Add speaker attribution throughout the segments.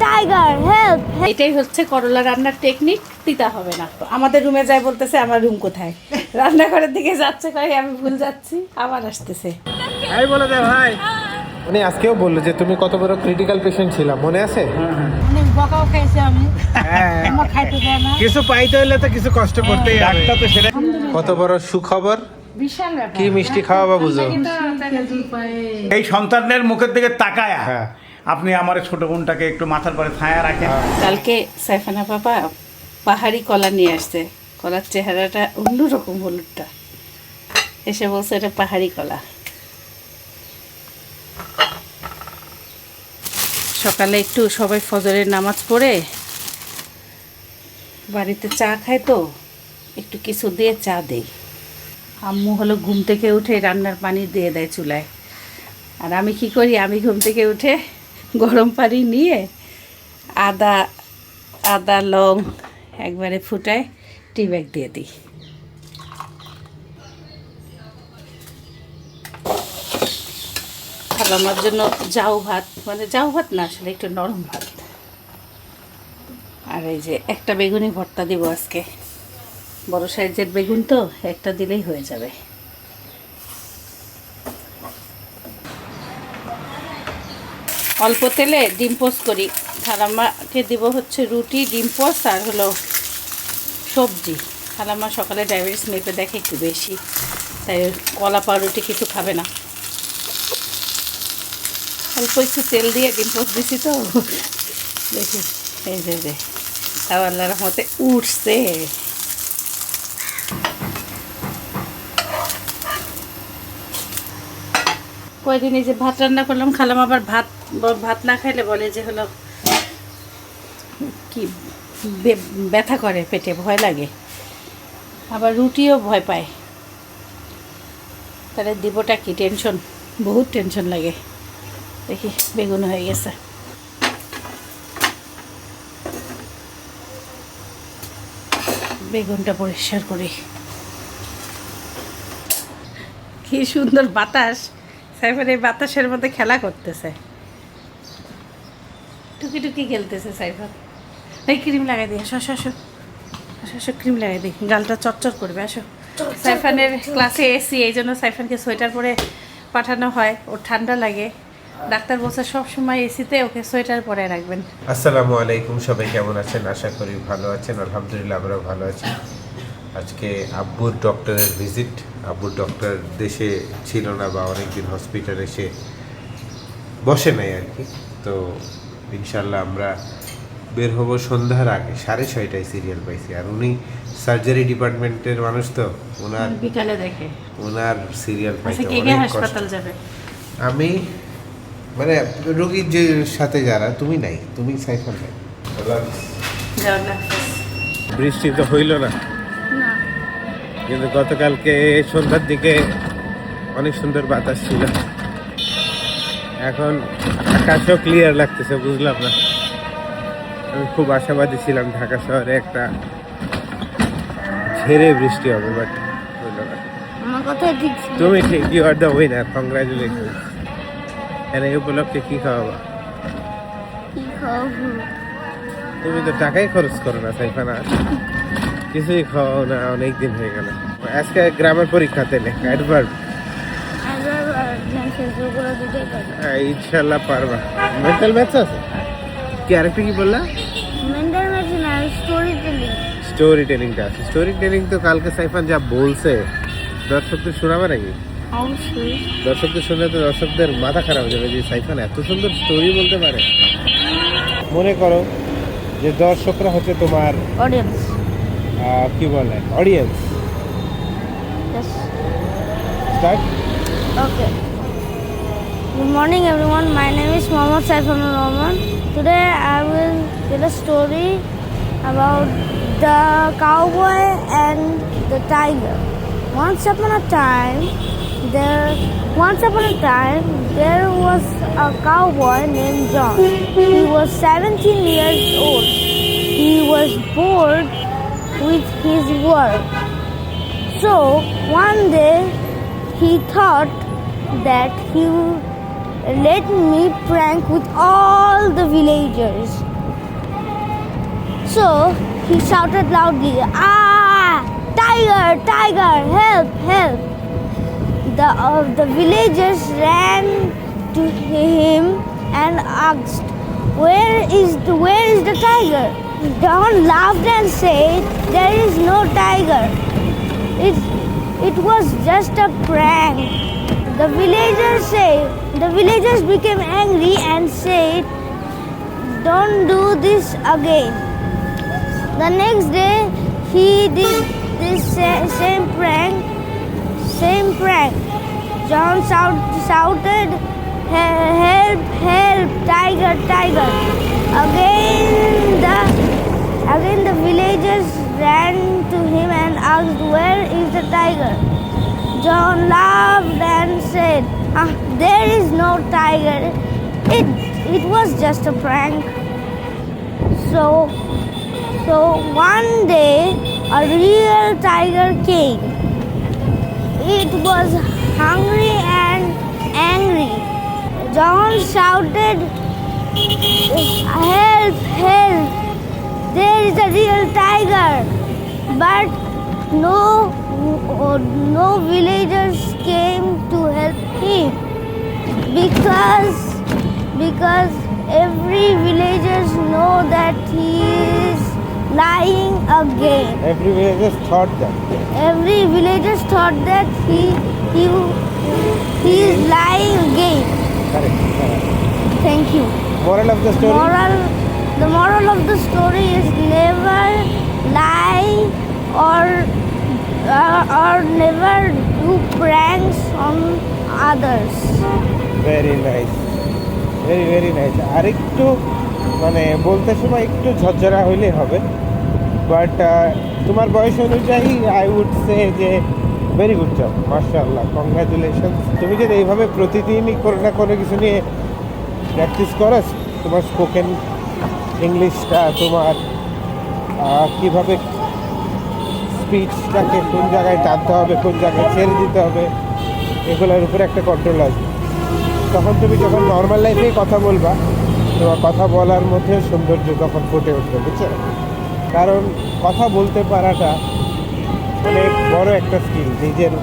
Speaker 1: Tiger help.
Speaker 2: এটাই হচ্ছে করলা রান্নার টেকনিক, তিতা হবে না। আমাদের রুমে যায় বলতেছে আমার রুম কোথায়, রান্নাঘরের দিকে যাচ্ছে, কই আমি ভুল যাচ্ছি, আবার আসতেছে।
Speaker 3: এই বলে দে ভাই। উনি আজকেও বললো যে তুমি কত বড় ক্রিটিক্যাল পেশেন্ট ছিলাম, মনে আছে?
Speaker 1: অনেক বকাও খাইছি আমি,
Speaker 3: হ্যাঁ,
Speaker 1: আমার খাইতে দেয় না।
Speaker 3: কিছু পাইতে হলে তো কিছু কষ্ট করতেই হবে। ডাক্তার তো সেটা। কত বড় সুখবর,
Speaker 2: বিশাল ব্যাপার।
Speaker 3: কি মিষ্টি খাওয়াবা বুঝো।
Speaker 4: এই সন্তানের মুখের দিকে তাকায়া
Speaker 3: হ্যাঁ।
Speaker 4: আপনি আমার ছোট বোনটাকে একটু মাথার পরে ছায়া রাখেন।
Speaker 2: কালকে সাইফানা বাবা পাহাড়ি কলা নিয়ে আসছে, কলার চেহারাটা অন্যরকম, হলুদটা। এসে বলছে এটা পাহাড়ি কলা। সকালে একটু সবাই ফজরের নামাজ পড়ে বাড়িতে চা খায়, তো একটু কিছু দিয়ে চা দেই। আম্মু হলো ঘুম থেকে উঠে রান্নার পানি দিয়ে দেয় চুলায়, আর আমি কি করি, আমি ঘুম থেকে উঠে গরম পানি নিয়ে আদা লং একবারে ফুটায় টি ব্যাগ দিয়ে দিই। আমার জন্য জাউ ভাত, মানে জাউ ভাত না, আসলে একটু নরম ভাত। আর এই যে একটা বেগুনি ভর্তা দিব আজকে, বড় সাইজের বেগুন তো, একটা দিলেই হয়ে যাবে। অল্প তেলে ডিম পোস্ট করি। খালাম্মাকে দিব হচ্ছে রুটি, ডিম পোস্ট আর হলো সবজি। খালাম্মা সকালে ডায়াবেটিস মেপে দেখে একটু বেশি, তাই কলা পাউরুটি কিছু খাবে না। অল্প একটু তেল দিয়ে ডিম পোস্ট দিছি তো, দেখি এই যে তাও আল্লাহর রহমতে উঠছে। কয়দিন এই যে ভাত রান্না করলাম, খালাম আবার ভাত না খাইলে বলে যে হলো কি ব্যথা করে, পেটে ভয় লাগে, আবার রুটিও ভয় পায়। তাহলে দিবটা কি, টেনশন, বহুত টেনশন লাগে। দেখি বেগুন হয়ে গেছে, বেগুনটা পরিষ্কার করি। কি সুন্দর বাতাস, সাইফান এই বাতাসের মধ্যে খেলা করতেছে, টুকি টুকি খেলতেছে সাইফান। এই ক্রিম লাগাই দিই, আসো আসো আসো আসো আসো, ক্রিম লাগাই দিই, গালটা চটচট করবে, আসো। সাইফানের ক্লাসে এসি, এই জন্য সাইফানকে সোয়েটার পরে পাঠানো হয়, ওর ঠান্ডা লাগে। ডাক্তার বলছে সব সময় এসিতে ওকে সোয়েটার পরে রাখবেন।
Speaker 3: আসসালামু আলাইকুম, সবাই কেমন আছেন? আশা করি ভালো আছেন। আলহামদুলিল্লাহ আমরাও ভালো আছি। আজকে আব্বুর ডক্টরের ভিজিট। আব্বুর ডক্টর দেশে ছিল না, বা অনেকদিন হসপিটালে এসে বসে নাই আর কি। তো ইনশাল্লাহ আমরা বের হব সন্ধ্যার আগে, 6:30টায় সিরিয়াল পাইছি। আর উনি সার্জারি ডিপার্টমেন্টের মানুষ, তো ওনার
Speaker 2: বিকালে দেখে,
Speaker 3: ওনার সিরিয়াল পাইতে
Speaker 2: কে
Speaker 3: অনেক কষ্ট।
Speaker 2: হাসপাতাল যাবে?
Speaker 3: আমি মানে রোগীর যে সাথে যারা, তুমি নাই, তুমি সাইফান নাই। বৃষ্টি তো হইল না, কিন্তু গতকালকে সন্ধ্যার দিকে অনেক সুন্দর বাতাস ছিল। এখন আকাশও ক্লিয়ার লাগতেছে, বুঝলাম না। আমি খুব আশাবাদী ছিলাম ঢাকা শহরে একটা ঝেড়ে বৃষ্টি হবে, বাট হইল না।
Speaker 1: আমার কথা ঠিক ছিল।
Speaker 3: তুমি ঠিক, you are the winner, congratulation. এর এই উপলক্ষে কি খাওয়াবা?
Speaker 1: কি খাবো?
Speaker 3: তুমি তো টাকাই খরচ করো না সাইফানা, কিছুই খাও না, অনেকদিন হয়ে গেল। আজকে গ্রামের পরীক্ষা তেলে অ্যাডভার্ব, ইনশাল্লাহ পারবা। মেন্টাল ম্যাথস আছে কি? আরেকটা কি বললা?
Speaker 1: মেন্টাল ম্যাথস না, স্টোরি টেলিং।
Speaker 3: স্টোরি টেলিংটা আছে। স্টোরি টেলিং তো কালকে সাইফান যা বলছে, দর্শকদের শোনাবে নাকি?
Speaker 1: অবশ্যই।
Speaker 3: দর্শকদের শুনলে তো দর্শকদের মাথা খারাপ হয়ে যাবে যে সাইফান এত সুন্দর স্টোরি বলতে পারে। মনে করো যে দর্শকরা হচ্ছে তোমার
Speaker 1: অডিয়েন্স।
Speaker 3: কি বলে, audience.
Speaker 1: Yes.
Speaker 3: Start.
Speaker 1: Okay. Good morning, everyone. My name is Mohammad Saifanur Rahman. Today, I will tell a story about the cowboy and the tiger. Once upon a time, there was a cowboy named John. He was 17 years old. He was bored with his work. So one day he thought that he would let me prank with all all the villagers. So he shouted loudly, "Ah! Tiger! Tiger! Help! Help!" The villagers ran to him and asked, where is the tiger?" John laughed and said, "There is no tiger. It was just a prank." The villagers became angry and said, "Don't do this again." The next day he did this same prank. John shouted, "Help! Help! Tiger! Tiger!" Again the villagers ran to him and asked, "Where is the tiger?" John laughed and said, "There is no tiger. It was just a prank." So one day a real tiger came. It was hungry and angry. John shouted, "Help! Help! There is a real tiger!" But no villagers came to help him because every villagers know that he is lying again.
Speaker 3: Every villagers thought that.
Speaker 1: Every villagers thought that he is lying again.
Speaker 3: Correct.
Speaker 1: Thank you.
Speaker 3: Moral of the story.
Speaker 1: The moral of the story is never lie or never do pranks on others.
Speaker 3: Very nice, very nice. আর একটু মানে বলতে সময় একটু ঝরঝরা হইলেই হবে, but তোমার বয়স অনুযায়ী আই উড সে যে ভেরি গুড জব, মাশাআল্লাহ, কংগ্রাচুলেশন। তুমি যদি এইভাবে প্রতিদিনই কোনো না কোনো কিছু নিয়ে প্র্যাকটিস করো, তোমার স্পোকেন ইংলিশটা, তোমার কীভাবে স্পিচটাকে কোন জায়গায় টানতে হবে, কোন জায়গায় ছেড়ে দিতে হবে, এগুলোর উপরে একটা কন্ট্রোল আসবে। তখন তুমি যখন নর্মাল লাইফেই কথা বলবা, তোমার কথা বলার মধ্যে সৌন্দর্য তখন ফুটে উঠবে, বুঝছো? কারণ কথা বলতে পারাটা অনেক বড় একটা স্কিল। নিজের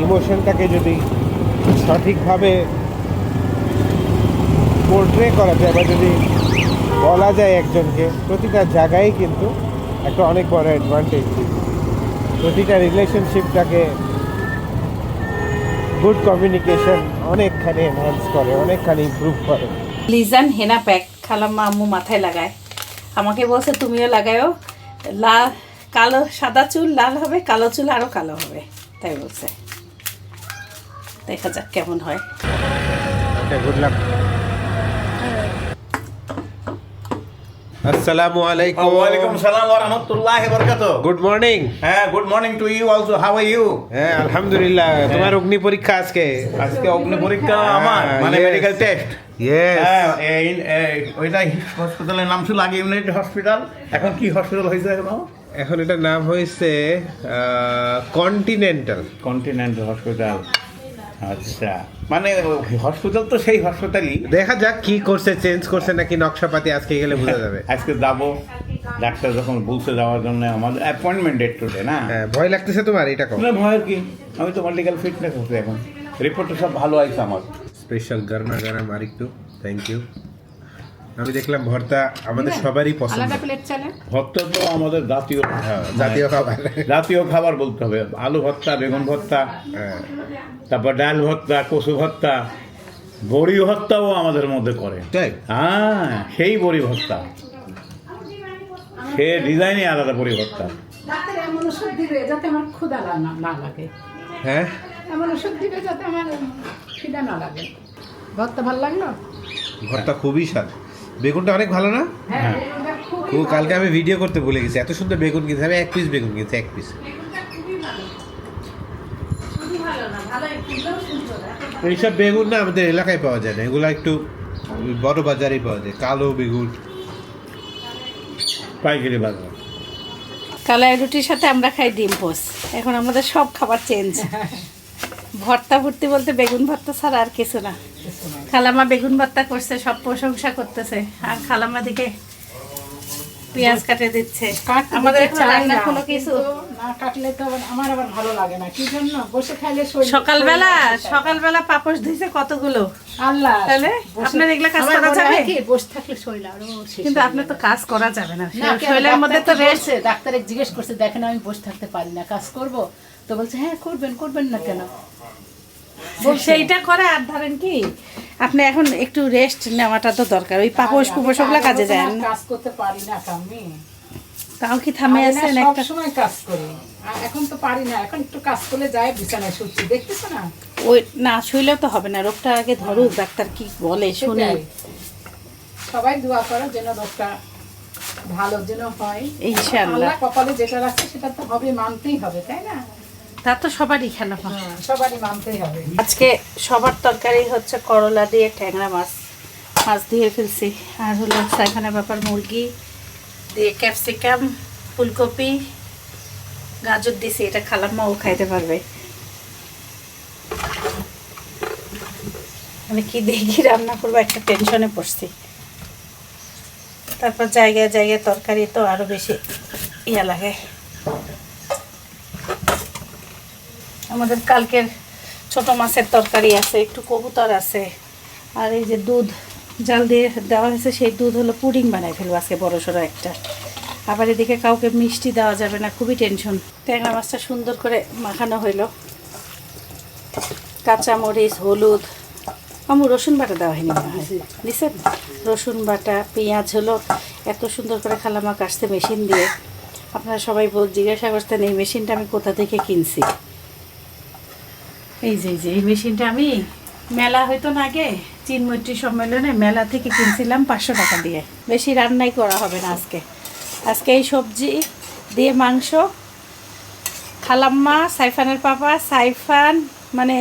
Speaker 3: ইমোশনটাকে যদি সঠিকভাবে পোর্ট্রে করা যায় বা যদি বলা যায় একজনকে, প্রতিটা জায়গায় কিন্তু একটা অনেক বড় অ্যাডভান্টেজ দিবে। প্রতিটা রিলেশনশিপটাকে গুড কমিউনিকেশন অনেকখানি এনহান্স করে, অনেকখানি ইমপ্রুভ করে।
Speaker 2: লিজান হেনা প্যাক খালাম্মা আম্মু মাথায় লাগায়, আমাকে বলছে তুমিও লাগায়ও, কালো সাদা চুল লাল হবে, কালো চুল আরও কালো হবে, তাই বলছে। দেখা যাক কেমন হয়।
Speaker 3: Good luck. আসসালামু আলাইকুম।
Speaker 4: ওয়ালাইকুম সালাম ওয়া রাহমাতুল্লাহি ওয়া বারাকাতুহু।
Speaker 3: Good morning.
Speaker 4: হ্যাঁ, good morning to you also. How are you?
Speaker 3: হ্যাঁ, আলহামদুলিল্লাহ। তোমার অগ্নি পরীক্ষা আজকে?
Speaker 4: আজকে অগ্নি পরীক্ষা আমার, মানে
Speaker 3: yes.
Speaker 4: Medical test.
Speaker 3: ইয়েস।
Speaker 4: ওইটা হসপিটালের নাম ছিল আগে ইউনাইটেড হসপিটাল, এখন কি হসপিটাল হয়েছে এখন?
Speaker 3: এখন এটার নাম হয়েছে কন্টিনেন্টাল।
Speaker 4: Continental hospital. আচ্ছা, মানে হসপিটাল তো সেই হসপিটালই।
Speaker 3: দেখা যাক কি করছে, চেঞ্জ করছে নাকি নকশাপাতি, আজকে গেলে বোঝা যাবে।
Speaker 4: আজকে যাবো, ডাক্তার যখন বলছে যাওয়ার জন্য, আমাদের অ্যাপয়েন্টমেন্ট ডেট টুডে না।
Speaker 3: হ্যাঁ, ভয় লাগতেছে তোমার? এটা কম।
Speaker 4: না, ভয়ের কি, আমি তো মেডিকেল ফিটনেস হচ্ছে এখন, রিপোর্টটা সব ভালো আছে আমার।
Speaker 3: স্পেশাল গরমা গরম আর একটু থ্যাংক ইউ। আমি দেখলাম ভর্তা আমাদের সবারই পছন্দ।
Speaker 2: আলাদা প্লেট চালে
Speaker 4: ভর্তা তো আমাদের জাতীয়
Speaker 3: জাতীয় খাবার।
Speaker 4: জাতীয় খাবার বলতে হবে। আলু ভর্তা, বেগুন ভর্তা,
Speaker 3: হ্যাঁ,
Speaker 4: তারপর ডাল ভর্তা, কচু ভর্তা, বড়ি ভর্তাও আমাদের মধ্যে করে।
Speaker 3: তাই?
Speaker 4: হ্যাঁ, সেই বড়ি ভর্তা, সে ডিজাইনই আলাদা বড়ি ভর্তা।
Speaker 5: ডাক্তার এমন ওষুধ দিবে যাতে আমার ক্ষুধা না লাগে,
Speaker 3: হ্যাঁ,
Speaker 5: এমন ওষুধ দিবে যাতে আমার খিদা না লাগে। ভর্তা ভালো লাগলো?
Speaker 3: ভর্তা খুবই স্বাদ। বেগুনটা অনেক ভালো না?
Speaker 5: হ্যাঁ,
Speaker 3: ও, কালকে আমি ভিডিও করতে ভুলে গেছি, এত সুন্দর বেগুন কিনতে। আমি 1 পিস বেগুন কিনছি, 1 পিস। এইসব বেগুন না আমাদের এলাকায় পাওয়া যায় না, এগুলো একটু বড় বাজারেই পাওয়া যায়, কালো বেগুন,
Speaker 4: পাইকারি বাজার।
Speaker 2: কালাই রুটির সাথে আমরা খাই ডিম পোস। এখন আমাদের সব খাবার চেঞ্জ। ভর্তা ভর্তি বলতে বেগুন ভর্তা ছাড়া আর কিছু না। খালামা বেগুন ভর্তা করছে, সব প্রশংসা করতেছে, আর খালামা দিকে পেঁয়াজ কাটে দিচ্ছে। আমাদের এখন রান্না কোনো কিছু
Speaker 5: না কাটলে তো আমার আবার ভালো লাগে না, কি জন্য বসে খাইলে
Speaker 2: সকালবেলা পাপোশ দিয়েছে কতগুলো,
Speaker 5: আল্লাহ
Speaker 2: তাহলে আপনার এগুলা কাজ করা যাবে?
Speaker 5: বসে থাকলে শরীর আরো
Speaker 2: কিন্তু আপনার তো কাজ করা যাবে না, শরীরের মধ্যে তো রেস্ট।
Speaker 5: ডাক্তারে জিজ্ঞেস করছে, দেখেন আমি বসে থাকতে পারি না, কাজ করব? তো বলছে হ্যাঁ করবেন না কেন?
Speaker 2: সেইটা করে। আর ধরেন কি আপনি এখন একটু রেস্ট নেওয়াটা তো দরকার, ওই পাপোশ কুপোশ ওগুলা কাজে যায় না।
Speaker 5: কাজ করতে পারি না আমি,
Speaker 2: তাও কি থামে আছেন? একটা
Speaker 5: সময় কাজ করি, এখন তো পারি না, এখন একটু কাজ করলে যায় বিছানায় শুচ্ছি, দেখতেছ না?
Speaker 2: ওই না শুইলেও তো হবে না, রোগটা আগে ধরুক, ডাক্তার কি বলে শুনি।
Speaker 5: সেটাই। সবাই দোয়া করো যেন রোগটা ভালো যেন হয়
Speaker 2: ইনশাআল্লাহ।
Speaker 5: আল্লাহ কপালে যেটা রাখছে সেটা তো হবে, মানতেই হবে, তাই না?
Speaker 2: তা তো সবারই খেলা।
Speaker 5: সবারই মানতেই হবে।
Speaker 2: আজকে সবার তরকারি হচ্ছে করলা দিয়ে ট্যাংরা মাছ দিয়ে ফেলছি, আর হলো সাইফানের ব্যাপার মুরগি দিয়ে ক্যাপসিকাম, ফুলকপি, গাজর দিছি, এটা খালাম্মাও খাইতে পারবে। মানে কি দেখি রান্না করবো একটা টেনশনে পড়ছি। তারপর জায়গায় জায়গায় তরকারি তো আরো বেশি ইয়া লাগে। আমাদের কালকের ছোট মাছের তরকারি আছে, একটু কবুতর আছে, আর এই যে দুধ জাল দিয়ে দেওয়া হয়েছে, সেই দুধ হলো পুডিং বানাই ফেলবো আজকে বড় সড়ো একটা। আবার এদিকে কাউকে মিষ্টি দেওয়া যাবে না, খুবই টেনশন। ট্যাংরা মাছটা সুন্দর করে মাখানো হইলো, কাঁচামরিচ, হলুদ, রসুন বাটা দেওয়া হয়নি মনে হয়, দিচ্ছেন? রসুন বাটা, পেঁয়াজ হলো এত সুন্দর করে খালামা কাটছে মেশিন দিয়ে। আপনারা সবাই জিজ্ঞাসা করতেন এই মেশিনটা আমি কোথা থেকে কিনছি। এই যে এই মেশিনটা আমি মেলা হয়তো না আগে চিনমৈত্রী সম্মেলনে মেলা থেকে কিনছিলাম 500 টাকা দিয়ে। বেশি রান্নাই করা হবে না আজকে এই সবজি দিয়ে মাংস, খালাম্মা, সাইফানের পাপা, সাইফান, মানে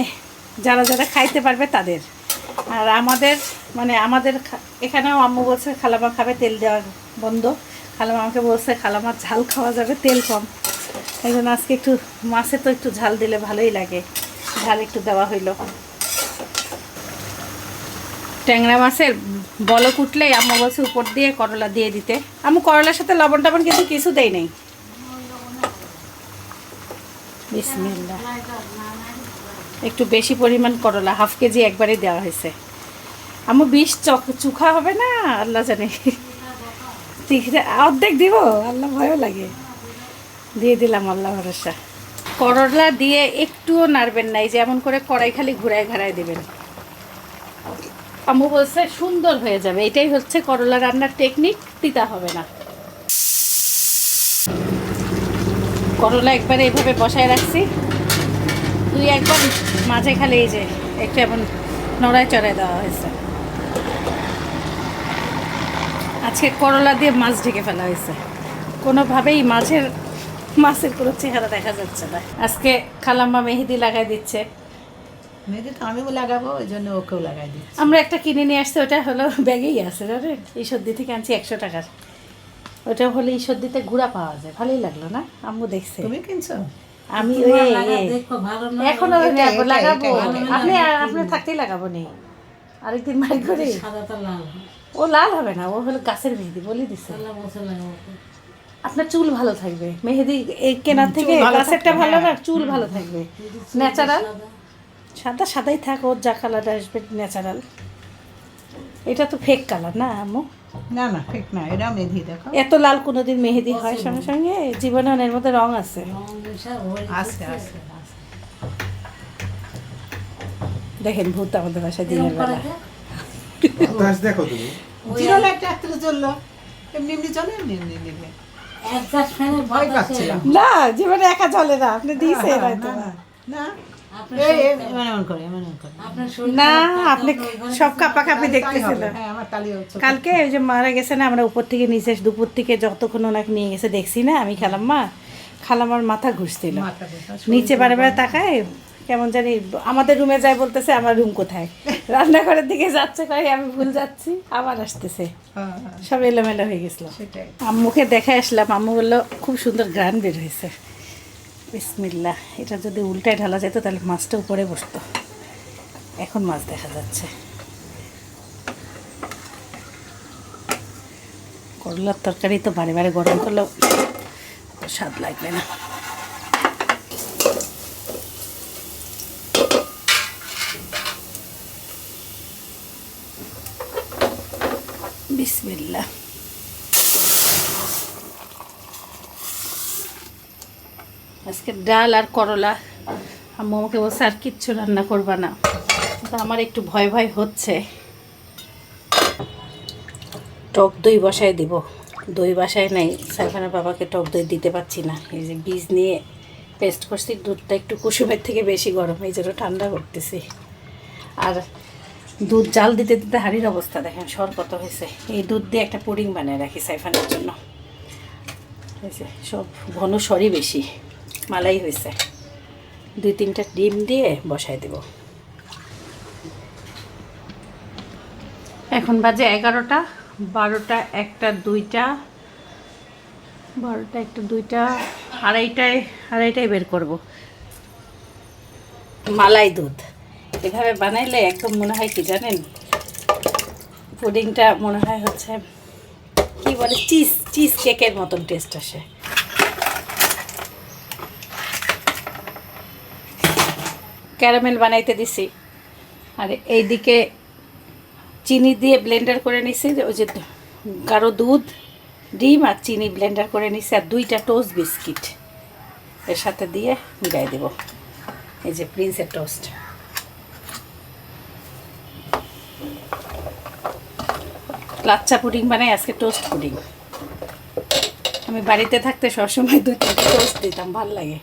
Speaker 2: যারা যারা খাইতে পারবে তাদের। আর আমাদের এখানেও আম্মু বলছে খালামা খাবে, তেল দেওয়া বন্ধ। খালামা আমাকে বলছে খালামার ঝাল খাওয়া যাবে, তেল কম। এই জন্য আজকে একটু মাছে তো একটু ঝাল দিলে ভালোই লাগে, ঝাল একটু দেওয়া হইলো। ট্যাংরা মাছের বলক উঠলেই আম্মু বলছে উপর দিয়ে করলা দিয়ে দিতে। আম্মু করলার সাথে লবণ টবণ কিন্তু কিছু দেই নাই। বিসমিল্লাহ। একটু বেশি পরিমাণ করলা, 1/2 কেজি একবারে দেওয়া হয়েছে। আম্মু 20 চুখা হবে না আল্লাহ জানে, অর্ধেক দিব, আল্লাহ ভয়ও লাগে। দিয়ে দিলাম, আল্লাহ ভরসা। করলা দিয়ে একটুও নাড়বেন না, এই যে এমন করে কড়াই খালি ঘুরায় ঘাড়ায় দেবেন। আম্মু বলছে সুন্দর হয়ে যাবে, এটাই হচ্ছে করলা রান্নার টেকনিক, তিতা হবে না। করলা একবারে এইভাবে বসায় রাখছি, 2-1 মাঝে খালি এই যে একটু এমন নড়ায় চড়ায় দেওয়া হয়েছে। আজকে করলা দিয়ে মাছ ঢেকে ফেলা হয়েছে, কোনোভাবেই মাছের কোনো চেহারা দেখা যাচ্ছে না। আজকে খালাম্মা মেহেদি লাগাই দিচ্ছে।
Speaker 5: মেহেদি তো আমিও লাগাবো, ওই জন্য ওকেও লাগাই দিচ্ছি।
Speaker 2: আমরা একটা কিনে নিয়ে আসছি, ওটা হলো ব্যাগেই আছে জানেন, এই সর্দি থেকে আনছি 100 টাকার। ওটা হলে এই সর্দিতে গুঁড়া পাওয়া যায়, ভালোই লাগলো না? আম্মু দেখছে।
Speaker 5: তুমি কিনছো?
Speaker 2: আমি এখন লাগাবো, আপনি থাকতেই লাগাবো নি, আরেকদিন মারি করে। ও লাল হবে না, ও হলো গাছের মেহেদি, বলে দিছে। আপনার চুল ভালো থাকবে, মেহেদি এই কেনার থেকে গাছেরটা ভালো না, চুল ভালো থাকবে। ন্যাচারাল সাদাই থাক, ওর যা কালার আসবে ন্যাচারাল। এটা তো ফেক কালার না আম্মু?
Speaker 5: না ফেক না, এটা মেহেদি। দেখো
Speaker 2: এত লাল কোনোদিন মেহেদি হয় সঙ্গে সঙ্গে? জীবনে এর মধ্যে রং আছে। দেখেন ভূত আমাদের বাসায় দিনের বেলা।
Speaker 3: দেখো তুমি
Speaker 5: চললো এমনি চলে, এমনি ভয় পাচ্ছিলাম
Speaker 2: না, জীবনে একা চলে না, আপনি দিয়েছে হয়তো
Speaker 5: না।
Speaker 2: না, আপনি সব কাপাকাপি দেখতেছিলেন কালকে। ওই যে মারা গেছে না, আমরা উপর থেকে নিচে দুপুর থেকে যতক্ষণ ওনাকে নিয়ে গেছে দেখছি না আমি, খালাম্মার মাথা ঘুরছিল, নিচে বারে বারে তাকায় কেমন জানি। আমাদের রুমে যায় বলতেছে আমার রুম কোথায়, রান্নাঘরের দিকে যাচ্ছে কই আমি ভুল যাচ্ছি, আবার আসতেছে, সব এলোমেলো হয়ে গেছিল। আম্মুকে দেখে আসলাম, আম্মু বললো খুব সুন্দর ঘ্রাণ বের হয়েছে। বিসমিল্লাহ। এটা যদি উল্টায় ঢালা যেত তাহলে মাছটা উপরে বসতো, এখন মাছ দেখা যাচ্ছে। করলার তরকারি তো বারে বারে গরম করলেও স্বাদ লাগবে না। বিসমিল্লাহ। আজকে ডাল আর করলা। আম্মু আমাকে বলছে আর কিচ্ছু রান্না করবা না, তো আমার একটু ভয় ভয় হচ্ছে। টক দই বসায় দিব, দই বাসায় নাই, সাইফানের বাবাকে টক দই দিতে পারছি না। এই যে বীজ নিয়ে পেস্ট করছি, দুধটা একটু কুসুমের থেকে বেশি গরম, এই জন্য ঠান্ডা করতেছি। আর দুধ জাল দিতে দিতে হাঁড়ির অবস্থা দেখেন সর কত হয়েছে। এই দুধ দিয়ে একটা পুডিং বানিয়ে রাখি সাইফানের জন্য। হয়েছে সব ঘন সরই বেশি, মালাই হয়েছে। 2-3টা ডিম দিয়ে বসাই দেব। এখন বাজে 11টা, 12টা, 1টা, 2টা, 12টা, 1টা, 2টা, আড়াইটায় বের করব। মালাই দুধ এভাবে বানাইলে একদম মনে হয় কি জানেন, পুডিংটা মনে হয় হচ্ছে কি বলে চিজ কেকের মতন টেস্ট আসে। ক্যারামেল বানাইতে দিছি, আর এইদিকে চিনি দিয়ে ব্লেন্ডার করে নিছি। ওই যে গাঢ় দুধ, ডিম আর চিনি ব্লেন্ডার করে নিছি, আর 2টা টোস্ট বিস্কিট এর সাথে দিয়ে মিলাই দেব। এই যে প্রিন্সের টোস্ট। লাচ্চা পুডিং বানাই, আজকে টোস্ট পুডিং। আমি বাড়িতে থাকতে সবসময় 2-3টা টোস্ট দিতাম, ভাল লাগে।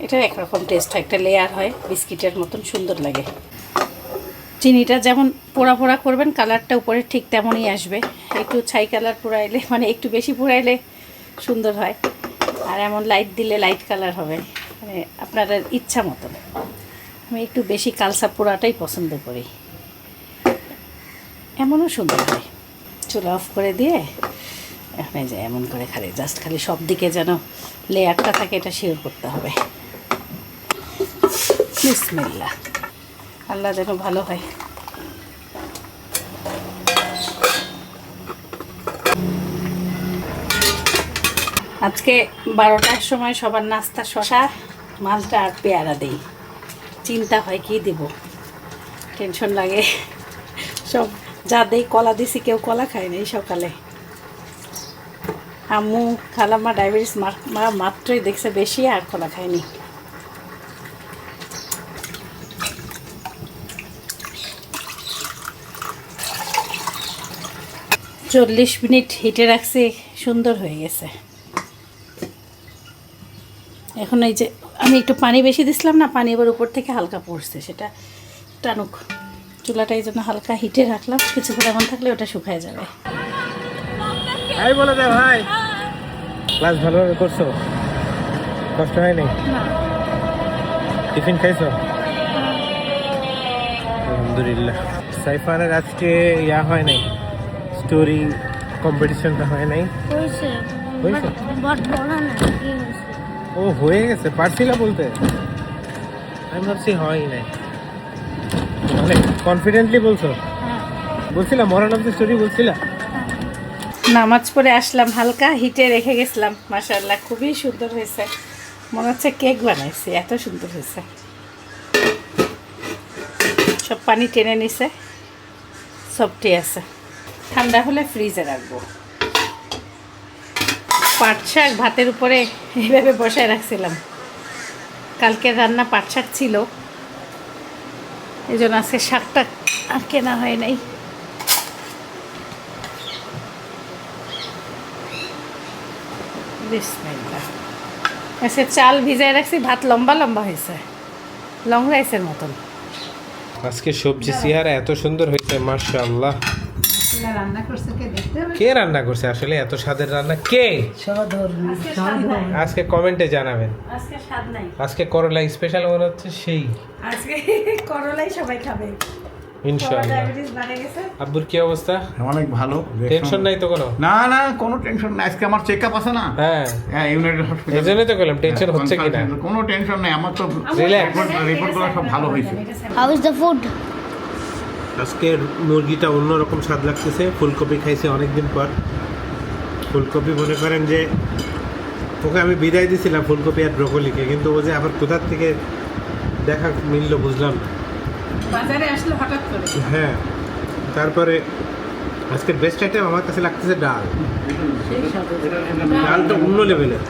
Speaker 2: এটা একরকম টেস্ট হয়, একটা লেয়ার হয় বিস্কিটের মতন, সুন্দর লাগে। চিনিটা যেমন পোড়া পোড়া করবেন, কালারটা উপরে ঠিক তেমনই আসবে। একটু ছাই কালার পোড়াইলে, মানে একটু বেশি পোড়াইলে সুন্দর হয়, আর এমন লাইট দিলে লাইট কালার হবে, মানে আপনার ইচ্ছা মতন। আমি একটু বেশি কালসা পোড়াটাই পছন্দ করি, এমনও সুন্দর হয়। চুলা অফ করে দিয়ে এখন এই যে এমন করে খালি সব দিকে যেন লেয়ারটা থাকে, এটা শিওর করতে হবে। বিসমিল্লাহ, আল্লাহ যেন ভালো হয়। আজকে 12টার সময় সবার নাস্তা শশা, মালটা আর পেয়ারা দেই। চিন্তা হয় কি দিব, টেনশন লাগে। সব যা দেই, কলা দিছি, কেউ কলা খায় না এই সকালে। আম্মু খালাম্মা ডায়াবেটিস মাত্রই দেখছে বেশি, আর কলা খায়নি। চল্লিশ মিনিট হিটে রাখছি, সুন্দর হয়ে গেছে। এখন এই যে আমি একটু পানি বেশি দিছিলাম না, পানি এবার উপর থেকে হালকা পড়ছে, সেটা টানুক। চুলাটা এই জন্য হালকা হিটে রাখলাম, কিছুক্ষণ এমন থাকলে ওটা শুকায় যাবে।
Speaker 3: ভাই বলে দে ভাই, ক্লাস ভালোভাবে করছো? কষ্ট হয়নি? টিফিন খাইছো? আলহামদুলিল্লাহ। সাইফানের আজকে ইয়া হয় নাই, স্টোরি কম্পিটিশনটা হয় নাই।
Speaker 1: হয়েছে,
Speaker 3: হয়েছে?
Speaker 1: বাট বলা না কি হয়েছে।
Speaker 3: ও হয়ে গেছে, পারছিলা বলতে? আমি ভাবছি হয়ই নাই। মানে কনফিডেন্টলি বলছো? বলছিলা মরান অফ দ্য স্টোরি বলছিলা?
Speaker 2: নামাজ পড়ে আসলাম, হালকা হিটে রেখে গেছিলাম। মাশাআল্লাহ, খুবই সুন্দর হয়েছে, মনে হচ্ছে কেক বানাইছি, এত সুন্দর হয়েছে। সব পানি টেনে নিছে, সবটি আছে। ঠান্ডা হলে ফ্রিজে রাখবো। পাট শাক ভাতের উপরে এইভাবে বসায় রাখছিলাম, কালকের রান্না পাট শাক ছিল, এই জন্য আজকে শাকটা আর কেনা হয় নাই। বিসমিল্লাহ। আজকে চাল ভিজায় রাখছি, ভাত লম্বা লম্বা হয়েছে, লং রাইসের মতন।
Speaker 3: আজকে সবজি চেহারা এত সুন্দর হয়েছে, মাশাআল্লাহ।
Speaker 2: রান্না করছে কে দেখতে হবে?
Speaker 3: কে রান্না করছে আসলে এত স্বাদের রান্না? কে? আজকে কমেন্টে জানাবেন।
Speaker 2: আজকে স্বাদ নাই,
Speaker 3: আজকে করলা স্পেশাল মনে হচ্ছে সেই।
Speaker 2: আজকে করলাই সবাই খাবে
Speaker 3: ইনশাআল্লাহ।
Speaker 2: ডায়াবেটিস বাড়ে গেছে।
Speaker 3: আব্বুর কি অবস্থা?
Speaker 4: অনেক ভালো।
Speaker 3: টেনশন নাই তো কোনো?
Speaker 4: না না, কোনো টেনশন নাই। আজকে আমার চেক আপ আছে না,
Speaker 3: হ্যাঁ
Speaker 4: হ্যাঁ, ইউনাইটেড হসপিটাল।
Speaker 3: এই জন্যই তো বললাম টেনশন হচ্ছে কিনা।
Speaker 4: কোনো টেনশন নাই, আমার তো
Speaker 3: রিল্যাক্স।
Speaker 4: রিপোর্টগুলো সব ভালো হয়েছে।
Speaker 1: How is the food?
Speaker 3: আজকের মুরগিটা অন্যরকম স্বাদ লাগতেছে। ফুলকপি খাইছে অনেকদিন পর। ফুলকপি মনে করেন যে ওকে আমি বিদায় দিয়েছিলাম ফুলকপি আর ব্রোকলিকে, কিন্তু ও যে আবার কোথার থেকে দেখা মিলল বুঝলাম না।
Speaker 2: বাজারে আসলে হঠাৎ করে।
Speaker 3: হ্যাঁ, তারপরে আজকের বেস্ট আইটেম আমার কাছে লাগতেছে ডাল।
Speaker 5: সেই স্বাদের।
Speaker 3: ডালটা অন্য লেভেলের।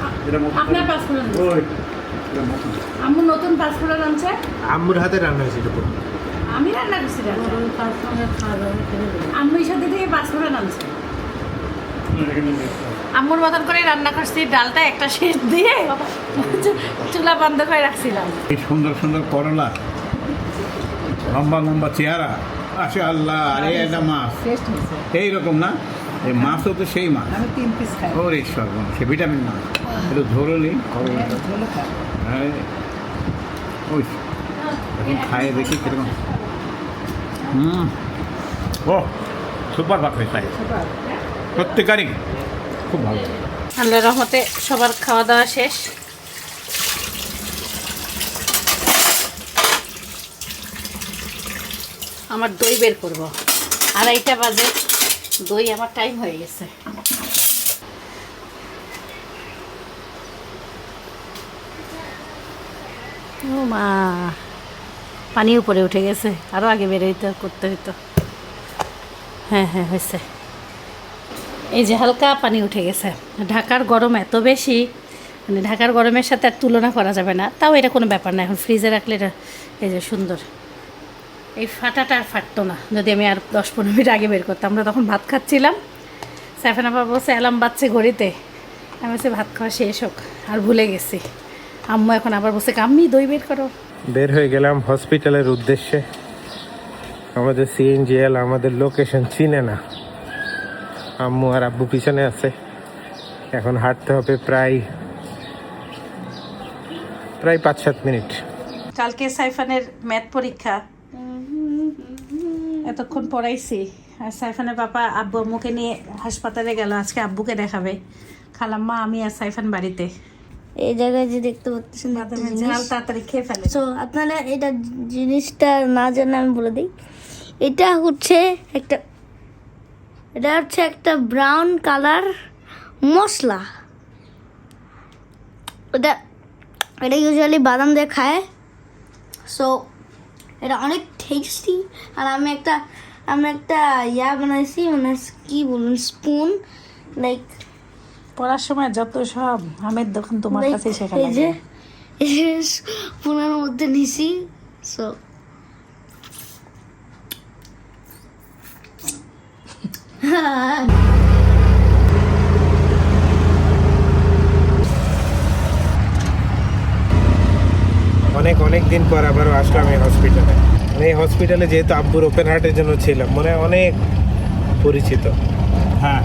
Speaker 2: আপনার পাঁচফোড়ন আম্মু নতুন পাঁচফোড়ন আনছে,
Speaker 3: আম্মুর হাতে রান্না হয়েছে এটা পুরো।
Speaker 2: আমি রান্না করছি আম্মুর সাথে থেকে পাঁচফোড়ন আনছে। আম্মুর মতন করে রান্না করছি, ডালটা একটা শেষ দিয়ে চুলা বন্ধ করে রাখছিলাম।
Speaker 4: এই সুন্দর সুন্দর করলা, লম্বা লম্বা চেহারা, আচ্ছা আল্লাহ, আরে এটা মাছ
Speaker 5: টেস্ট হয়েছে।
Speaker 4: এইরকম না, এই মাছও তো সেই মাছ।
Speaker 5: আমি 3 পিস খাই।
Speaker 4: ওরে সর্বনাশ, সে ভিটামিন মাছ, একটু ধরলি করলাটা।
Speaker 5: ঝোলে খাই।
Speaker 4: আরে, ওই এখন খায় দেখি কিরকম। ও সুপার ভাত হয়েছে, প্রত্যেকারই খুব ভালো।
Speaker 2: আল্লাহর রহমতে সবার খাওয়া দাওয়া শেষ। আমার দই বের করব, 2:30 বাজে, দই আমার টাইম হয়ে গেছে। ও মা, পানি উপরে উঠে গেছে, আরও আগে বের হইতে করতে হইতো। হ্যাঁ হ্যাঁ হয়েছে, এই যে হালকা পানি উঠে গেছে। ঢাকার গরম এত বেশি, মানে ঢাকার গরমের সাথে আর তুলনা করা যাবে না। তাও এটা কোনো ব্যাপার না, এখন ফ্রিজে রাখলে এটা এই যে সুন্দর। এই ফাটাটা আর ফাটতো না যদি আমি আর 10-15 মিনিট আগে বের করতাম। আমরা তখন ভাত খাচ্ছিলাম, সাইফান আপা বলছে অ্যালার্ম বাজছে ঘড়িতে, আমি বলছি ভাত খাওয়া শেষ হোক, আর ভুলে গেছি। আম্মু এখন আবার বলছে কাম্মি দই বের করো।
Speaker 3: বের হয়ে গেলাম হসপিটালের উদ্দেশ্যে। আমাদের সিএনজিএল আমাদের লোকেশন চিনে না। আম্মু আর আব্বু পিছনে আছে। এখন হাঁটতে হবে প্রায় 5-7 মিনিট।
Speaker 2: কালকে সাইফানের ম্যাথ পরীক্ষা, এতক্ষণ পড়াইছি। আর সাইফানের বাবা আব্বু আম্মুকে নিয়ে হাসপাতালে গেল, আজকে আব্বুকে দেখাবে। খালাম্মা, আমি আর সাইফান বাড়িতে।
Speaker 1: এই জায়গায় যে দেখতে পাচ্ছেন
Speaker 2: বাদামের ঝাল তাড়াতাড়ি খেয়ে ফেলে।
Speaker 1: সো আপনারা এটা জিনিসটা না জানে আমি বলে দিই, এটা হচ্ছে একটা ব্রাউন কালার মশলা। এটা ইউজুয়ালি বাদাম দিয়ে খায়। সো এটা অনেক টেস্টি। আর আমি একটা ইয়া বানাইছি, মানে কি বলুন, স্পুন, লাইক
Speaker 2: পড়ার সময় যত সব আমের দোকান তোমার কাছে শেখা
Speaker 1: এই যে
Speaker 2: লাগে।
Speaker 1: স্পুনের মধ্যে নিছি। সো
Speaker 3: অনেক দিন পর আবারও আসলাম এই হসপিটালে। এই হসপিটালে যেহেতু আব্বুর ওপেন হার্টের জন্য ছিলাম, মনে হয় অনেক পরিচিত।
Speaker 4: হ্যাঁ,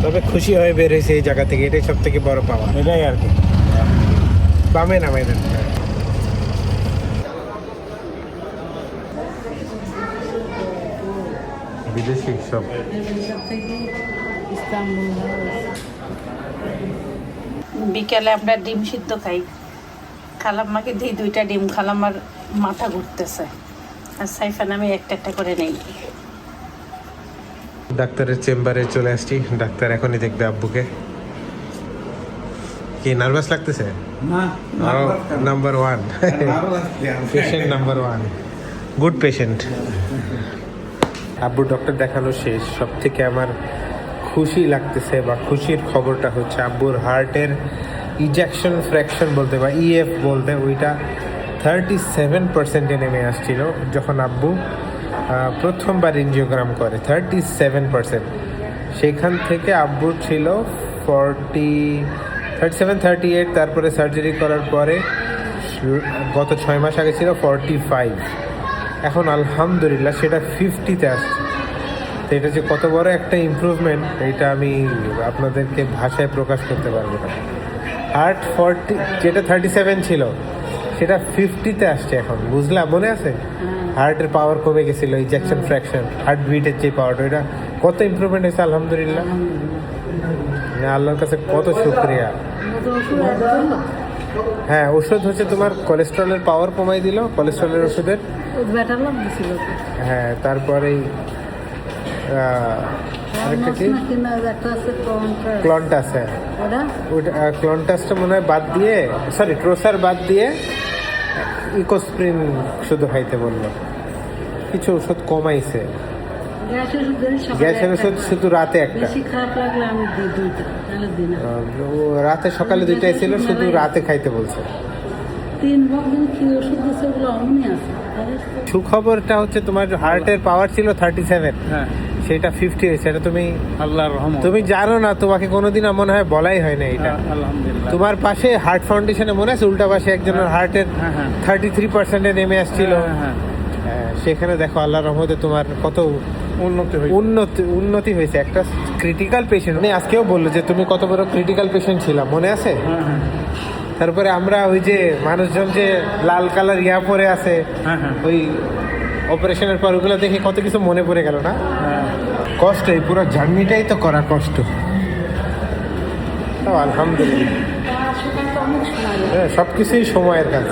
Speaker 3: তবে খুশি হয়ে বের হয়েছে এই জায়গা থেকে, এটাই সব থেকে বড় পাওয়া।
Speaker 4: এটাই আর কি।
Speaker 3: বামে নামাই দেন। বিদেশি সব
Speaker 2: বিকেলে আমরা ডিম সিদ্ধ খাই। খালাম্মাকে দিই 2টা ডিম, খালাম্মার মাথা ঘুরতেছে। আর সাইফান আমি একটা করে নেই।
Speaker 3: ডাক্তারের চেম্বারে চলে আসছি। ডাক্তার এখনই দেখবে আব্বুকে। কি নার্ভাস লাগতেছে?
Speaker 4: না,
Speaker 3: number 1 patient, number 1 good patient. আব্বু ডক্টর দেখানো শেষ। সব থেকে আমার খুশি লাগতেছে বা খুশির খবরটা হচ্ছে আব্বুর হার্টের ইজেকশন ফ্র্যাকশন বলতে বা ইএফ বলতে, ওইটা 37%-এ নেমে আসছিল যখন আব্বু প্রথমবার এনজিওগ্রাম করে। 37%। সেখান থেকে আব্বুর ছিল 37-38, তারপরে সার্জারি করার পরে গত 6 মাস আগে ছিল 45। এখন আলহামদুলিল্লাহ সেটা 50-তে আসছে। তো এটা যে কত বড় একটা ইমপ্রুভমেন্ট, এটা আমি আপনাদেরকে ভাষায় প্রকাশ করতে পারবো না। হার্ট 40 যেটা 37 ছিল সেটা 50-তে আসছে এখন, বুঝলাম? মনে আছে হার্টের পাওয়ার কমে গেছিলো, ইজেকশন ফ্র্যাকশন, হার্ট বিটের যে পাওয়ারটা, এটা কত ইমপ্রুভমেন্ট হয়েছে আলহামদুলিল্লাহ। আল্লাহর কাছে কত শুকরিয়া। হ্যাঁ, ওষুধ হচ্ছে তোমার কোলেস্ট্রলের পাওয়ার কমাই দিল, কোলেস্ট্রলের ওষুধের
Speaker 5: ব্যাটালাম দিছিল
Speaker 3: হ্যাঁ, তারপরে আরেকটা কি
Speaker 5: একটা আছে
Speaker 3: ক্লনটাস, হ্যাঁ
Speaker 5: ওটা
Speaker 3: ওটা ক্লনটাসটা মনে হয় বাদ দিয়ে, সরি ট্রোসার বাদ দিয়ে ইকোস্প্রিন শুধু খাইতে বললো। কিছু ওষুধ কমাইছে, গ্যাসের ওষুধ শুধু রাতে একটা,
Speaker 5: বেশি খারাপ লাগলে আমি দিই দুইটা, তাহলে দিই না।
Speaker 3: ও রাতে সকালে দুইটাই ছিল, শুধু রাতে খাইতে বলছে।
Speaker 5: 3 ভাগ কি ওষুধ দিচ্ছে, ওগুলো অমনি আছে।
Speaker 3: সুখবরটা হচ্ছে তোমার হার্টের পাওয়ার ছিল 37,
Speaker 4: হ্যাঁ
Speaker 3: সেটা 50 হয়েছে। এটা তুমি
Speaker 4: আল্লাহর রহমত।
Speaker 3: তুমি জানো না, তোমাকে কোনোদিন মনে হয় বলাই হয় না এটা।
Speaker 4: আলহামদুলিল্লাহ।
Speaker 3: তোমার পাশে হার্ট ফাউন্ডেশনে মনে আছে উল্টা পাশে একজনের হার্টের
Speaker 4: হ্যাঁ, হ্যাঁ।
Speaker 3: 33% নেমে আসছিল।
Speaker 4: হ্যাঁ,
Speaker 3: হ্যাঁ, সেখানে দেখো আল্লাহর রহমতে তোমার কত উন্নতি হয়েছে। একটা ক্রিটিক্যাল পেশেন্ট, উনি আজকেও বললো যে তুমি কত বড় ক্রিটিক্যাল পেশেন্ট ছিলাম, মনে আছে?
Speaker 4: হ্যাঁ।
Speaker 3: তারপরে আমরা ওই যে মানুষজন যে লাল কালার ইয়া পরে আছে,
Speaker 4: হ্যাঁ, হ্যাঁ।
Speaker 3: ওই অপারেশনের পর ওগুলো দেখে কত কিছু মনে পড়ে গেল না?
Speaker 4: হ্যাঁ।
Speaker 3: কষ্ট, এই পুরো জার্নিটাই তো করা কষ্ট। তাও আলহামদুলিল্লাহ, হ্যাঁ সব কিছুই সময়ের কাজ।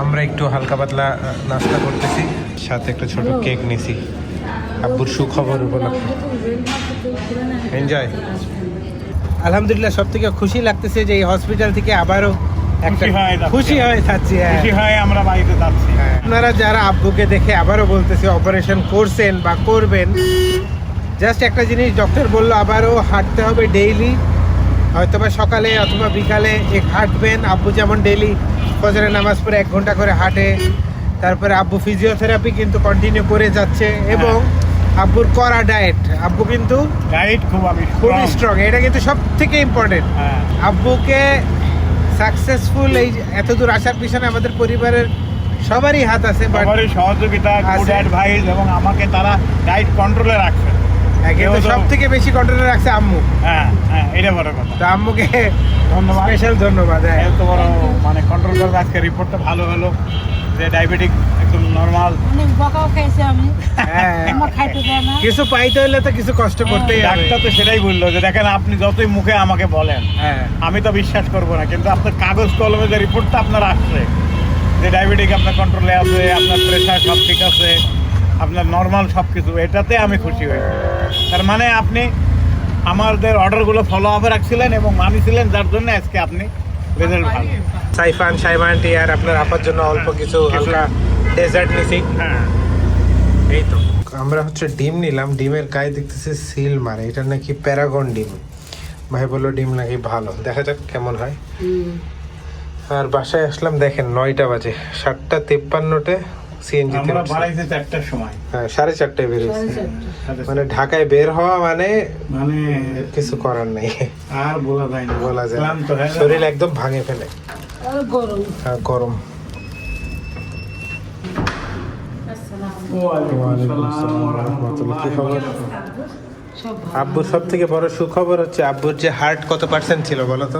Speaker 3: আমরা একটু হালকা পাতলা নাস্তা করতেছি, সাথে একটা ছোট কেক নিছি আব্বুর সুখবর উপলক্ষে। এনজয়। আলহামদুলিল্লাহ, সব থেকে খুশি লাগতেছে যে এই হসপিটাল থেকে আবারও একটা খুশি হয়ে যাচ্ছি।
Speaker 4: খুশি হয় আমরা বাড়িতে যাচ্ছি।
Speaker 3: আপনারা যারা আব্বুকে দেখে আবারও বলতেছে অপারেশন করছেন বা করবেন, জাস্ট একটা জিনিস ডক্টর বললো, আবারও হাঁটতে হবে ডেইলি, হয়তোবা সকালে অথবা বিকালে হাঁটবেন। আব্বু যেমন ডেইলি ফজরের নামাজ পড়ে 1 ঘন্টা করে হাঁটে, তারপরে আব্বু ফিজিওথেরাপি কিন্তু কন্টিনিউ করে যাচ্ছে, এবং আব্বুর করা ডায়েট, আব্বু কিন্তু
Speaker 4: ডায়েট
Speaker 3: খুবই স্ট্রং, এটা কিন্তু সব থেকে ইম্পর্টেন্ট। আব্বুকে সাকসেসফুল এই এত দূর আসার পিছনে আমাদের পরিবারের সবারই হাত আছে,
Speaker 4: সবারই সহযোগিতা, গুড অ্যাডভাইস, এবং আমাকে তারা ডায়েট কন্ট্রোলে রাখছে।
Speaker 3: কিন্তু সব থেকে বেশি কন্ট্রোলে রাখছে আম্মু।
Speaker 4: হ্যাঁ হ্যাঁ, এটা বড় কথা।
Speaker 3: তো আম্মুকে
Speaker 4: ধন্যবাদ,
Speaker 3: স্পেশাল ধন্যবাদ।
Speaker 4: এত বড় মানে কন্ট্রোল করবে। আজকে রিপোর্টটা ভালো হলো যে ডায়াবেটিক একদম নরমাল।
Speaker 5: অনেক বকাও খাইছে আমি,
Speaker 3: হ্যাঁ,
Speaker 5: আমার খাইতে দেয় না।
Speaker 3: কিছু পাইতে হলে তো কিছু কষ্ট করতেই হবে।
Speaker 4: ডাক্তার তো সেটাই বললো যে দেখেন, আপনি যতই মুখে আমাকে বলেন,
Speaker 3: হ্যাঁ,
Speaker 4: আমি তো বিশ্বাস করবো না, কিন্তু আপনার কাগজ কলমে যে রিপোর্টটা আপনার আসছে যে ডায়াবেটিক আপনার কন্ট্রোলে আছে, আপনার প্রেশার সব ঠিক আছে, আপনার নর্মাল সব কিছু, এটাতে আমি খুশি হয়েছি। তার মানে আপনি আমাদের অর্ডারগুলো ফলো আপে রাখছিলেন এবং মানিছিলেন, যার জন্য আজকে আপনি রেজাল্ট ভালো।
Speaker 3: সাইফান আন্টি আর আপনার আপার জন্য অল্প কিছু হালকা ডেজার্ট নিছি।
Speaker 4: হ্যাঁ, এই তো
Speaker 3: আমরা হচ্ছে ডিম নিলাম, ডিমের গায়ে দেখতেছি সিল মারে, এটা নাকি প্যারাগন ডিম। ভাই বললো ডিম নাকি ভালো, দেখা যাক কেমন হয়। আর বাসায় আসলাম, দেখেন 9টা বাজে, 7:53-তে সিএনজি তে
Speaker 4: আমরা বাড়াইতে 4টার সময়,
Speaker 3: হ্যাঁ 4:30টায় বেরিয়েছি। মানে ঢাকায় বের হওয়া মানে
Speaker 4: মানে
Speaker 3: কিছু করার নাই,
Speaker 4: আর বলা যায় না,
Speaker 3: বলা যায় না।
Speaker 4: ক্লান্ত হয়ে যায়।
Speaker 3: শরীর একদম ভাঙে ফেলে,
Speaker 5: আর গরম।
Speaker 3: হ্যাঁ গরম। কি খবর? আব্বুর সব থেকে বড় সুখবর হচ্ছে আব্বুর যে হার্ট কত পার্সেন্ট ছিল বলো তো?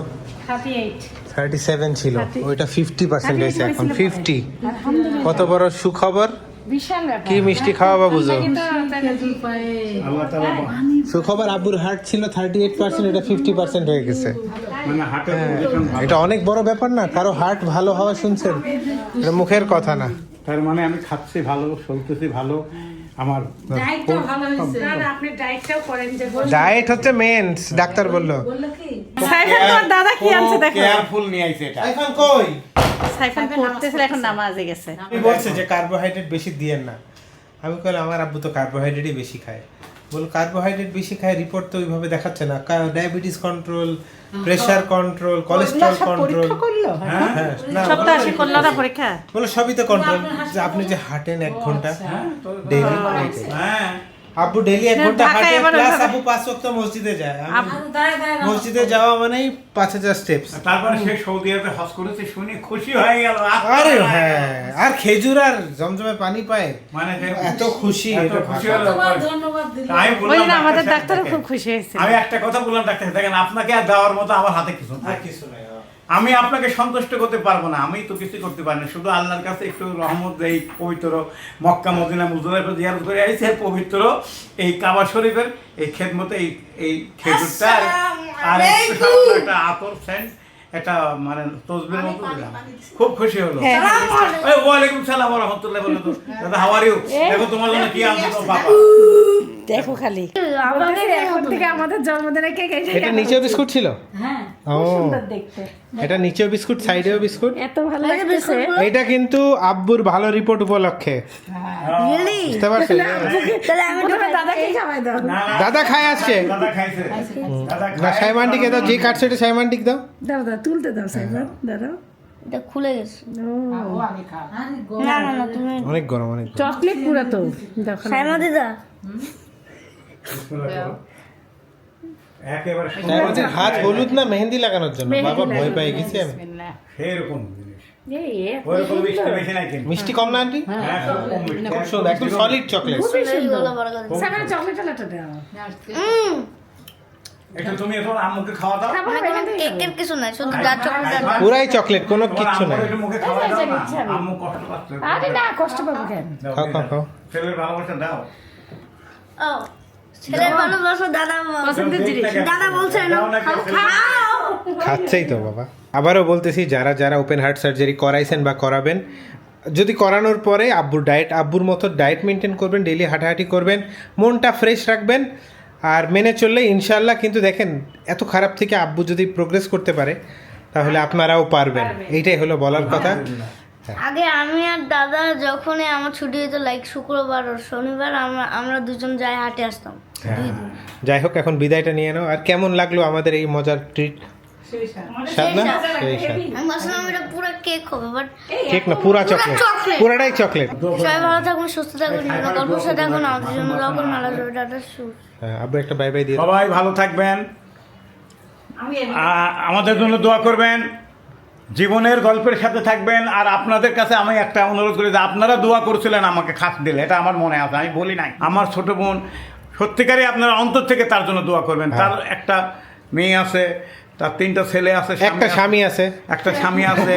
Speaker 3: 37 ছিল, ওইটা 50% হয়েছে এখন 50। কত বড় সুখবর, কি মিষ্টি খাওয়াবা বুঝো।
Speaker 4: আল্লাহ তাআলা
Speaker 3: সুখবর, আব্বুর হার্ট ছিল 38%, এটা 50% হয়ে গেছে।
Speaker 4: মানে হার্টের পজিশন ভালো।
Speaker 3: এটা অনেক বড় ব্যাপার না? কারো হার্ট ভালো হওয়া শুনছেন? এটা মুখের কথা না।
Speaker 4: তার মানে আমি খাচ্ছি ভালো, চলতেছি ভালো, আমার
Speaker 5: ডায়েটটা ভালো হইছে।
Speaker 2: আপনি ডায়েটটাও করেন যে
Speaker 3: ডায়েট হচ্ছে মেন, ডাক্তার বললো।
Speaker 5: বললো কি
Speaker 2: সাইফান তোমার দাদা কি আনছে দেখো।
Speaker 4: কেয়ারফুল নিয়ে আইছে এটা।
Speaker 3: এখন কই
Speaker 2: সাইফান পড়তেছিল, এখন নামাজে গেছে।
Speaker 3: আমি বলছে যে কার্বোহাইড্রেট বেশি দিয়েন না। আমি কইলাম আমার আব্বু তো কার্বোহাইড্রেটই বেশি খায়। বল কার্বোহাইড্রেট বেশি খায়, রিপোর্ট তো ওইভাবে দেখাচ্ছে না। Diabetes control, pressure control, cholesterol control. হ্যাঁ না,
Speaker 2: সপ্তাহে আসি করলো না পরীক্ষা?
Speaker 3: বলো সবই তো কন্ট্রোল। যে আপনি যে হাঁটেন 1 ঘন্টা ডেইলি,
Speaker 4: হ্যাঁ,
Speaker 3: আব্বু ডেইলি 1 ঘন্টা
Speaker 2: ঢাকায়
Speaker 3: হাঁটে,
Speaker 2: এবার
Speaker 3: প্লাস
Speaker 2: ওইভাবে-
Speaker 3: আব্বু 5 ওয়াক্ত মসজিদে যায়। মসজিদে যাওয়া মানেই 5000 স্টেপস।
Speaker 4: তারপরে সে সৌদি আরবে হজ করেছে শুনে খুশি হয়ে গেল।
Speaker 3: আরে হ্যাঁ, আর খেজুর আর জমজমে পানি পায়,
Speaker 4: মানে
Speaker 3: এত খুশি,
Speaker 4: এত
Speaker 3: এটা
Speaker 4: খুশি
Speaker 3: ভাষা।
Speaker 4: হলো।
Speaker 5: ধন্যবাদ দিলাম।
Speaker 4: আমি
Speaker 2: ওই
Speaker 4: বললাম
Speaker 2: জন্য আমাদের
Speaker 4: ডাক্তার
Speaker 2: ডাক্তারও
Speaker 4: সাহেব
Speaker 2: খুব
Speaker 4: দেখেন,
Speaker 2: খুশি হয়েছে।
Speaker 4: আমি একটা কথা বললাম ডাক্তার সাহেব, দেখেন আপনাকে আর দেওয়ার মতো আমার হাতে কিছু নাই।
Speaker 3: আর কিছু নাই।
Speaker 4: আমি আপনাকে সন্তুষ্ট করতে পারবো না, আমি তো কিছু করতে পারি না, শুধু আল্লাহর কাছে একটু রহমত, এই পবিত্র মক্কা মদিনা মুজদালিফা জিয়ারত করে আইছে, পবিত্র এই কাবা শরীফের এই খেদমতে এই খেজুরটা আর একটু সামান্য একটা আতর সেন্ট একটা মানে তসবির মতো দিলাম। খুব খুশি হলো।
Speaker 2: হ্যাঁ,
Speaker 4: এই ওয়ালাইকুম সালাম ওয়া রাহমাতুল্লাহি ওয়া বারাকাতুহু। দাদা হাউ আর ইউ? দেখো তোমার জন্য কি আনছি তো বাবা।
Speaker 2: দেখো খালি বলতেছে, এখন থেকে আমাদের জন্মদিনে কেক
Speaker 3: এটা নিচেও বিস্কুট ছিল?
Speaker 5: হ্যাঁ
Speaker 3: ও
Speaker 2: সুন্দর দেখতে,
Speaker 3: এটা নিচেও বিস্কুট, সাইডেও বিস্কুট।
Speaker 2: এত ভালো লাগতেছে।
Speaker 3: এটা কিন্তু আব্বুর ভালো রিপোর্ট উপলক্ষে,
Speaker 1: রিয়েলি
Speaker 3: বুঝতে পারছেন?
Speaker 1: তাহলে আমি
Speaker 2: প্রথমে দাদাকে খাওয়াই দাও।
Speaker 3: দাদা খায় আসছে
Speaker 4: দাদা খাইছে। দাদা
Speaker 3: না, সাইমান্টিকে দাও, যে কাটছে এটা সাইমান্টিক দাও।
Speaker 2: দাও দাও, তুলতে দাও সাইফান, দাঁড়াও।
Speaker 1: এটা খুলে গেছে
Speaker 5: ও আগে খা আরে
Speaker 1: না না না তুমি
Speaker 3: অনেক গরম, অনেক গরম।
Speaker 2: চকলেট পুরো তো দেখো।
Speaker 1: সাইমা দিদা
Speaker 4: একেবারে
Speaker 3: সাইমান্টির হাত হলুদ না মেহেন্দি লাগানোর জন্য? বাবা ভয় পেয়ে গেছি আমি।
Speaker 4: সেরকম জিনিস।
Speaker 2: এই
Speaker 4: ওরকম মিষ্টি বেশি নাই কিন্তু।
Speaker 3: মিষ্টি কম না আন্টি?
Speaker 4: হ্যাঁ, খুব কম মিষ্টি।
Speaker 3: খুব সুন্দর, একদম সলিড চকলেট।
Speaker 1: গলা বড় করে
Speaker 2: সাইফান চকলেট আলাটা দাও।
Speaker 4: একটু তুমি এখন আম্মুকে খাওয়া দাও।
Speaker 1: কেকের কিছু নাই, শুধু ডার্ক চকলেট
Speaker 3: পুরাই চকলেট, কোনো কিচ্ছু নাই।
Speaker 4: একটু মুখে খাওয়া দাও না। আম্মু কষ্ট পাচ্ছে।
Speaker 2: আরে না, কষ্ট পাবো কেন?
Speaker 4: দাও,
Speaker 3: খাও, খাও, খাও।
Speaker 4: ছেলের ভালোবাসা দাও।
Speaker 1: ও ছেলের ভালোবাসা দাদা
Speaker 2: পছন্দের জিনিস।
Speaker 1: দাদা বলছে না
Speaker 4: দাও নাকি
Speaker 1: খাও
Speaker 3: খাচ্ছেই তো বাবা। আবারও বলতেছি, যারা যারা ওপেন হার্ট সার্জারি করাইছেন বা করাবেন, যদি করানোর পরে আব্বুর মতো ডায়েট মেনটেন করবেন, ডেইলি হাঁটাহাঁটি করবেন, মনটা ফ্রেশ রাখবেন, আর মেনে চললে ইনশাল্লাহ। কিন্তু দেখেন, এত খারাপ থেকে আব্বু যদি প্রোগ্রেস করতে পারে, তাহলে আপনারাও পারবেন। এইটাই হলো বলার কথা।
Speaker 1: আগে আমি আর দাদা যখনই আমার ছুটি হতো, লাইক শুক্রবার আর শনিবার, আমরা দুজন যাই হাটে আসতাম।
Speaker 3: যাই হোক, এখন বিদায়টা নিয়ে নাও। আর কেমন লাগলো আমাদের এই মজার ট্রিট? স্বাদ না? সেই স্বাদ।
Speaker 1: আমি ভাবছিলাম এটা পুরো কেক হবে, বাট
Speaker 3: কেক না, পুরা চকলেট,
Speaker 1: chocolate।
Speaker 3: পুরাটাই চকলেট।
Speaker 1: সবাই ভালো থাকুন, সুস্থ থাকুন, গল্পের সাথে থাকুন, আমাদের জন্য দোয়া করুন। আল্লাহ টাটা সুর।
Speaker 3: হ্যাঁ, আব্বু একটা বাই বাই দিয়ে দাও।
Speaker 4: সবাই ভালো থাকবেন,
Speaker 2: আমি
Speaker 4: আমাদের জন্য দোয়া করবেন, জীবনের গল্পের সাথে থাকবেন। আর আপনাদের কাছে আমি একটা অনুরোধ করি যে আপনারা দোয়া করছিলেন আমাকে খাস দিলে, এটা আমার মনে আছে, আমি বলি নাই। আমার ছোট বোন, সত্যিকারই আপনারা অন্তর থেকে তার জন্য দোয়া করবেন। তার একটা মেয়ে আছে, তার 3টা ছেলে আছে,
Speaker 3: একটা স্বামী আছে,
Speaker 4: একটা স্বামী আছে,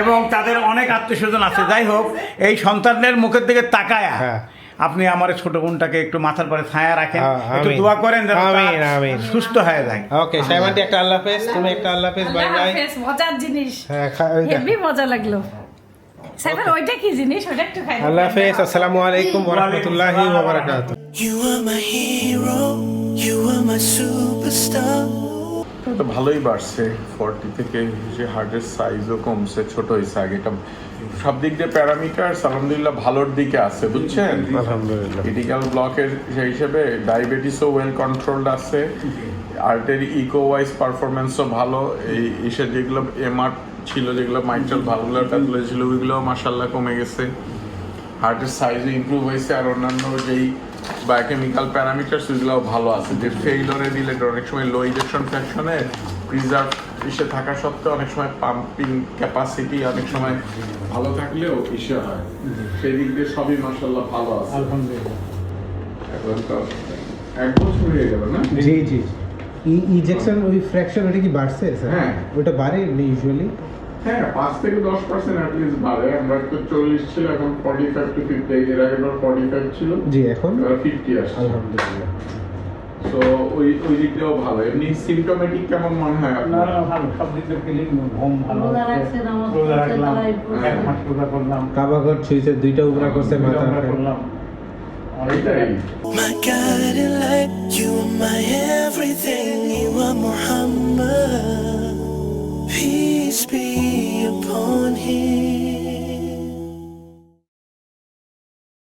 Speaker 4: এবং তাদের অনেক আত্মীয়স্বজন আছে। যাই হোক, এই সন্তানদের মুখের দিকে তাকায়া
Speaker 3: হ্যাঁ।
Speaker 4: আপনি আমার ছোট বোনটাকে একটু মাথার পরে ছায়া রাখেন,
Speaker 3: হ্যাঁ,
Speaker 4: একটু
Speaker 3: আমিন।
Speaker 4: দোয়া করেন যেন
Speaker 3: আমিন,
Speaker 4: তার
Speaker 3: আমিন।
Speaker 4: সুস্থ হয়ে যায়।
Speaker 3: ওকে সাইমান্টি, একটা আল্লাহ হাফেজ, তুমি একটা আল্লাহ হাফেজ, বাই বাই।
Speaker 2: মজার জিনিস,
Speaker 3: হ্যাঁ, ওই দেখো।
Speaker 2: হেভি মজা লাগলো। সাইফান ওইটা কি জিনিস, ওটা একটু খাই।
Speaker 3: আল্লাহ হাফেজ, আসসালামু আলাইকুম ওয়া রাহমাতুল্লাহি ওয়া বারাকাতুহু।
Speaker 6: You are my hero, you are my superstar.
Speaker 7: তো ভালোই বাড়ছে 40 থেকে, যে হার্টের সাইজও কমছে, ছোট হয়েছে আগে। এটা সব দিক দিয়ে প্যারামিটার আলহামদুলিল্লাহ ভালোর দিকে আছে, বুঝছেন?
Speaker 3: আলহামদুলিল্লাহ।
Speaker 7: ক্রিটিক্যাল ব্লকের সেই হিসেবে ডায়াবেটিসও ওয়েল কন্ট্রোলড আছে, আর্টারি ইকো ওয়াইজ পারফরমেন্সও ভালো। এই এসে যেগুলো এমআর ছিল, যেগুলো মাইট্রাল ভালভুলার প্যাথোলজি ছিল, ওইগুলোও মাশাআল্লাহ কমে গেছে। হার্টের সাইজও ইমপ্রুভ হয়েছে, আর অন্যান্য যেই বায়োকেমিক্যাল প্যারামিটার সেগুলোও ভালো আছে। যে ফেইলরে রিলেটেড অনেক সময় লো ইনজেকশন ফ্র্যাকশনে প্রিজার্ভ ইসে থাকা সত্ত্বেও অনেক সময় পাম্পিং ক্যাপাসিটি অনেক সময় ভালো থাকলেও ইসে হয়, সেই দিক দিয়ে সবই মাশাআল্লাহ ভালো আছে
Speaker 4: আলহামদুলিল্লাহ।
Speaker 7: এখন তো 1 বছর হয়ে গেল না?
Speaker 3: জি জি। ইনজেকশন ওই ফ্র্যাকশন ওটা কি বাড়ছে স্যার?
Speaker 7: হ্যাঁ।
Speaker 3: ওটা বাড়ে ইউজুয়ালি?
Speaker 7: হ্যাঁ, 5 থেকে 10% অ্যাটলিস্ট বাড়ে। আমরা তো 40 ছিল, এখন 45 to 50, এর আগে 45 ছিল,
Speaker 3: জি, এখন
Speaker 7: এবার 50 আসছে।
Speaker 3: আলহামদুলিল্লাহ।
Speaker 7: সো ওই দিকটাও ভালো। এমনি সিমটোমেটিক কেমন মনে হয় আপনার?
Speaker 4: না, ভালো, সব দিক থেকে ক্লিন, ঘুম ভালো
Speaker 5: রোজা
Speaker 4: হচ্ছে,
Speaker 5: রাখছেন, আমার
Speaker 4: রোজা রাখলাম,
Speaker 5: তারাই
Speaker 4: 1 মাস রোজা করলাম,
Speaker 3: কাবাগর ছুঁইছে, 2টা উবরা করছে, মাথা
Speaker 4: রোজা করলাম।
Speaker 7: এইটাই।
Speaker 6: My guiding light, you are my everything, you are Muhammad. Peace be upon him.